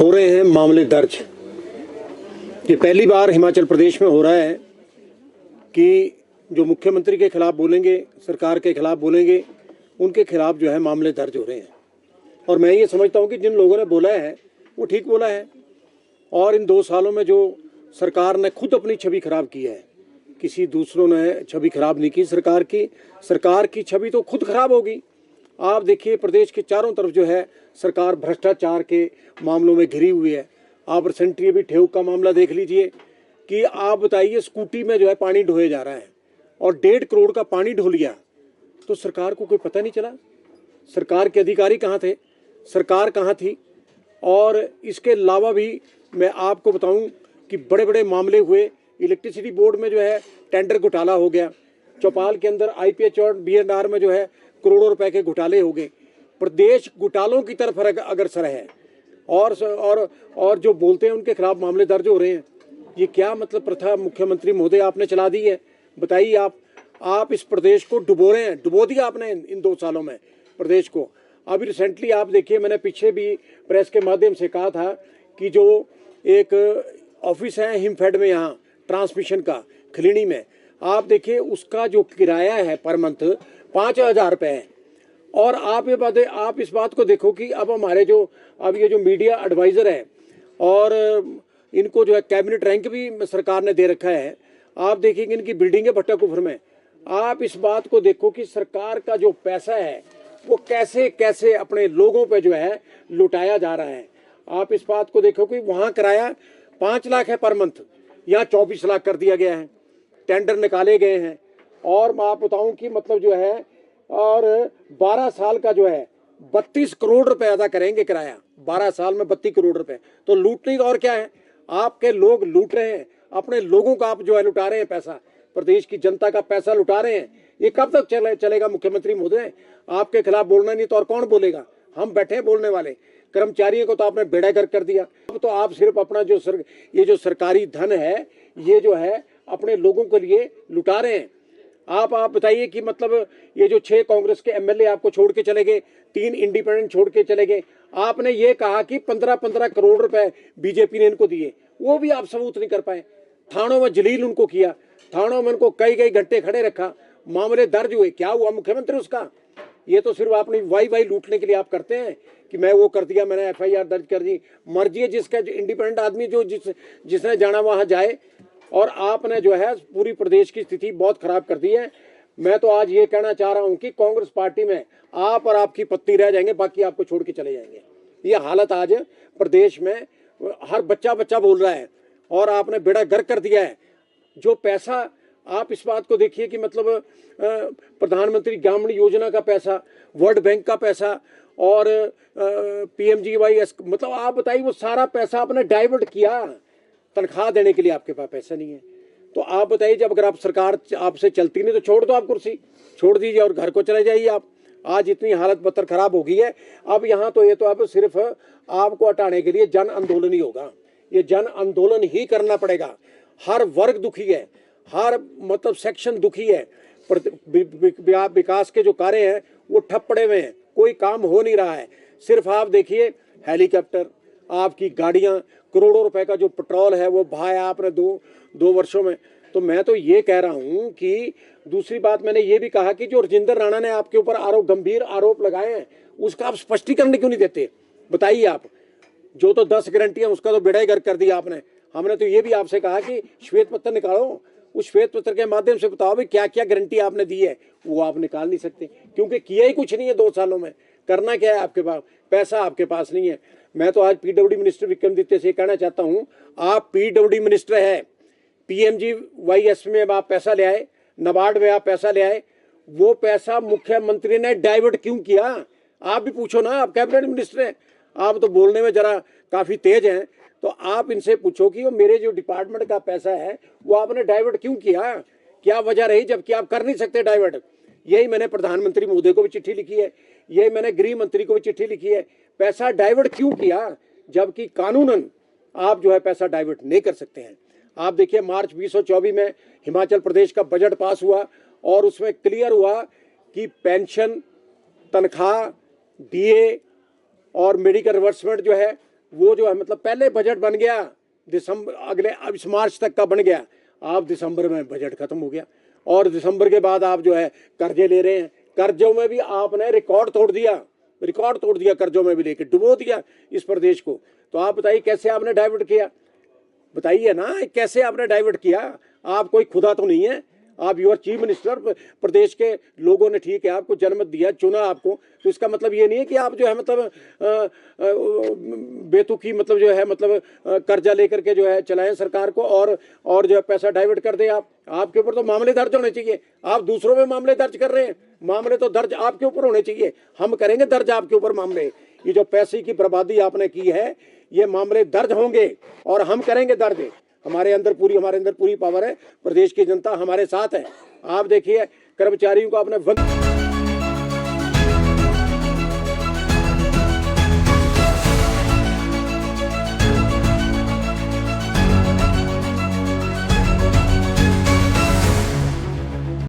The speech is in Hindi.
हो रहे हैं मामले दर्ज। ये पहली बार हिमाचल प्रदेश में हो रहा है कि जो मुख्यमंत्री के खिलाफ बोलेंगे, सरकार के खिलाफ बोलेंगे, उनके खिलाफ जो है मामले दर्ज हो रहे हैं। और मैं ये समझता हूँ कि जिन लोगों ने बोला है वो ठीक बोला है। और इन 2 सालों में जो सरकार ने खुद अपनी छवि खराब की है, किसी दूसरों ने छवि खराब नहीं की सरकार की छवि तो खुद खराब होगी। आप देखिए प्रदेश के चारों तरफ जो है सरकार भ्रष्टाचार के मामलों में घिरी हुई है। आप रिसेंटली अभी ठेऊ का मामला देख लीजिए कि आप बताइए स्कूटी में जो है पानी ढोया जा रहा है और 1.5 करोड़ का पानी ढो लिया, तो सरकार को कोई पता नहीं चला? सरकार के अधिकारी कहाँ थे? सरकार कहाँ थी? और इसके अलावा भी मैं आपको बताऊं कि बड़े बड़े मामले हुए। इलेक्ट्रिसिटी बोर्ड में जो है टेंडर घोटाला हो गया, चौपाल के अंदर आईपीएच और बीएनआर में जो है करोड़ों रुपए के घोटाले हो गए। प्रदेश घोटालों की तरफ अग्रसर है और जो बोलते हैं उनके खिलाफ मामले दर्ज हो रहे हैं। ये क्या मतलब प्रथा मुख्यमंत्री महोदय आपने चला दी है? बताइए आप इस प्रदेश को डुबो रहे हैं, डुबो दिया आपने इन 2 सालों में प्रदेश को। अभी रिसेंटली आप देखिए, मैंने पीछे भी प्रेस के माध्यम से कहा था कि जो एक ऑफिस है हिमफेड में, यहाँ ट्रांसमिशन का खलीनी में, आप देखिए उसका जो किराया है पर मंथ 5,000 रुपये है। और आप इस बात को देखो कि अब हमारे अब ये जो मीडिया एडवाइज़र है और इनको जो है कैबिनेट रैंक भी सरकार ने दे रखा है। आप देखिए इनकी बिल्डिंग है भट्टाकुफर में। आप इस बात को देखो कि सरकार का जो पैसा है वो कैसे कैसे अपने लोगों पे जो है लुटाया जा रहा है। आप इस बात को देखो कि वहाँ किराया 5 लाख है पर मंथ, यहाँ 24 लाख कर दिया गया है। टेंडर निकाले गए हैं और मैं आप बताऊं कि मतलब जो है और 12 साल का जो है 32 करोड़ रुपए अदा करेंगे किराया। 12 साल में 32 करोड़ रुपए तो लूटने का और क्या है? आपके लोग लूट रहे हैं, अपने लोगों का आप जो है लुटा रहे हैं पैसा, प्रदेश की जनता का पैसा लुटा रहे हैं। ये कब तक चलेगा मुख्यमंत्री महोदय? आपके खिलाफ बोलना नहीं तो और कौन बोलेगा? हम बैठे हैं बोलने वाले। कर्मचारियों को तो आपने बेड़ा गर्क कर दिया। अब तो आप सिर्फ अपना ये जो सरकारी धन है ये जो है अपने लोगों के लिए लुटा रहे हैं। आप बताइए कि मतलब ये जो 6 कांग्रेस के एमएलए आपको छोड़ के चले गए, 3 इंडिपेंडेंट छोड़ के चले गए। आपने ये कहा कि 15-15 करोड़ रुपए बीजेपी ने इनको दिए, वो भी आप सबूत नहीं कर पाए। थानों में जलील उनको किया, थानों में उनको कई घंटे खड़े रखा, मामले दर्ज हुए। क्या हुआ मुख्यमंत्री उसका? ये तो सिर्फ अपनी वाई लूटने के लिए आप करते हैं कि मैं वो कर दिया, मैंने एफआईआर दर्ज कर दी। मर्जी है जिसका, जो इंडिपेंडेंट आदमी जिसने जाना वहां जाए। और आपने जो है पूरी प्रदेश की स्थिति बहुत खराब कर दी है। मैं तो आज ये कहना चाह रहा हूं कि कांग्रेस पार्टी में आप और आपकी पत्नी रह जाएंगे, बाकी आपको छोड़ के चले जाएंगे। ये हालत आज प्रदेश में, हर बच्चा बोल रहा है और आपने बेड़ा गर्क कर दिया है। जो पैसा आप इस बात को देखिए कि मतलब प्रधानमंत्री ग्रामीण योजना का पैसा, वर्ल्ड बैंक का पैसा और पीएमजीवाई, मतलब आप बताइए वो सारा पैसा आपने डाइवर्ट किया। तनख्वाह देने के लिए आपके पास पैसा नहीं है। तो आप बताइए, जब अगर आप सरकार आपसे चलती नहीं तो छोड़ दो, आप कुर्सी छोड़ दीजिए और घर को चले जाइए आप। आज इतनी हालत बदतर खराब हो गई है। अब यहाँ तो ये तो अब सिर्फ आपको हटाने के लिए जन आंदोलन ही होगा। ये जन आंदोलन ही करना पड़ेगा। हर वर्ग दुखी है, हर मतलब सेक्शन दुखी है। विकास के जो कार्य हैं वो ठप पड़े हुए हैं, कोई काम हो नहीं रहा है। सिर्फ आप देखिए हेलीकॉप्टर, आपकी गाड़ियां, करोड़ों रुपए का जो पेट्रोल है वो बहाया आपने दो वर्षों में। तो मैं तो ये कह रहा हूं कि दूसरी बात मैंने ये भी कहा कि जो राजेंद्र राणा ने आपके ऊपर गंभीर आरोप लगाए हैं उसका आप स्पष्टीकरण क्यों नहीं देते? बताइए आप। जो तो 10 गारंटियां उसका तो बेड़ा ही गर्क कर दिया आपने। हमने तो ये भी आपसे कहा कि श्वेत पत्र निकालो, उस श्वेत पत्र के माध्यम से बताओ भाई क्या क्या गारंटी आपने दी है। वो आप निकाल नहीं सकते क्योंकि किया ही कुछ नहीं है 2 सालों में। करना क्या है आपके पास? पैसा आपके पास नहीं है। मैं तो आज पीडब्ल्यूडी मिनिस्टर विक्रमादित्य से कहना चाहता हूं, आप पीडब्ल्यूडी मिनिस्टर है, पीएमजीवाईएस में आप पैसा ले आए, नाबार्ड में आप पैसा ले आए, वो पैसा मुख्यमंत्री ने डाइवर्ट क्यों किया? आप भी पूछो ना, आप कैबिनेट मिनिस्टर हैं, आप तो बोलने में जरा काफी तेज हैं। तो आप इनसे पूछो कि वो मेरे जो डिपार्टमेंट का पैसा है वो आपने डाइवर्ट क्यों किया? क्या वजह रही, जबकि आप कर नहीं सकते डाइवर्ट? यही मैंने प्रधानमंत्री मोदी को भी चिट्ठी लिखी है, यही मैंने गृह मंत्री को भी चिट्ठी लिखी है। पैसा डाइवर्ट क्यों किया जबकि कानूनन आप जो है पैसा डाइवर्ट नहीं कर सकते हैं? आप देखिए मार्च 2024 में हिमाचल प्रदेश का बजट पास हुआ और उसमें क्लियर हुआ कि पेंशन, तनख्वाह, डीए और मेडिकल रिवर्समेंट जो है वो जो है मतलब पहले बजट बन गया दिसंबर, अगले अब इस मार्च तक का बन गया, आप दिसंबर में बजट खत्म हो गया और दिसंबर के बाद आप जो है कर्जे ले रहे हैं। कर्जों में भी आपने रिकॉर्ड तोड़ दिया कर्जों में भी लेके डुबो दिया इस प्रदेश को। तो आप बताइए कैसे आपने डाइवर्ट किया, बताइए ना कैसे आपने डाइवर्ट किया। आप कोई खुदा तो नहीं है, आप यूआर चीफ मिनिस्टर, प्रदेश के लोगों ने ठीक है आपको जन्म दिया, चुना आपको, तो इसका मतलब ये नहीं है कि आप जो है मतलब बेतुकी मतलब जो है मतलब कर्जा लेकर के जो है चलाएं सरकार को और जो है पैसा डाइवर्ट कर दें। आपके ऊपर तो मामले दर्ज होने चाहिए, आप दूसरों में मामले दर्ज कर रहे हैं, मामले तो दर्ज आपके ऊपर होने चाहिए। हम करेंगे दर्ज आपके ऊपर मामले, ये जो पैसे की बर्बादी आपने की है ये मामले दर्ज होंगे और हम करेंगे दर्ज। हमारे अंदर पूरी पावर है, प्रदेश की जनता हमारे साथ है। आप देखिए कर्मचारियों को आपने